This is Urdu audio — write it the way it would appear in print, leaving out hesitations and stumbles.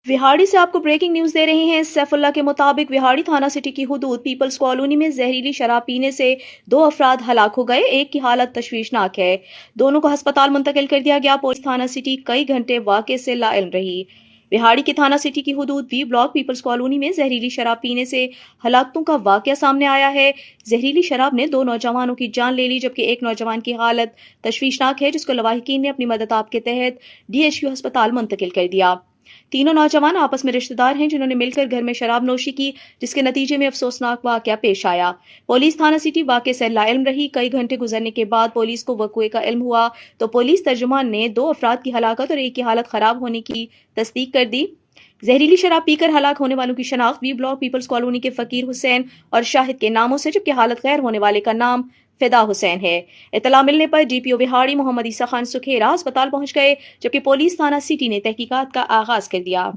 وہاڑی سے آپ کو بریکنگ نیوز دے رہے ہیں۔ سیف اللہ کے مطابق وہاڑی تھانہ سٹی کی حدود پیپلز کالونی میں زہریلی شراب پینے سے 2 افراد ہلاک ہو گئے، ایک کی حالت تشویشناک ہے۔ دونوں کو ہسپتال منتقل کر دیا گیا۔ پولیس تھانہ سٹی کئی گھنٹے واقعے سے لا علم رہی۔ وہاڑی کے تھانہ سٹی کی حدود بی بلاک پیپلز کالونی میں زہریلی شراب پینے سے ہلاکتوں کا واقعہ سامنے آیا ہے۔ زہریلی شراب نے 2 نوجوانوں کی جان لے لی، جبکہ ایک نوجوان کی حالت تشویشناک ہے، جس کو لواحقین نے اپنی مدد آپ کے تحت DHQ ہسپتال منتقل کر دیا۔ تینوں نوجوان آپس میں رشتہ دار ہیں، جنہوں نے مل کر گھر میں شراب نوشی کی، جس کے نتیجے میں افسوسناک واقعہ پیش آیا۔ پولیس تھانہ سٹی واقعے سے لا علم رہی۔ کئی گھنٹے گزرنے کے بعد پولیس کو وقوعے کا علم ہوا تو پولیس ترجمان نے 2 افراد کی ہلاکت اور ایک کی حالت خراب ہونے کی تصدیق کر دی۔ زہریلی شراب پی کر ہلاک ہونے والوں کی شناخت بی بلاک پیپلز کالونی کے فقیر حسین اور شاہد کے ناموں سے، جبکہ حالت غیر ہونے والے کا نام فدا حسین ہے۔ اطلاع ملنے پر DPO وہاڑی محمد عیسیٰ خان سکھیرا ہسپتال پہنچ گئے، جبکہ پولیس تھانہ سٹی نے تحقیقات کا آغاز کر دیا۔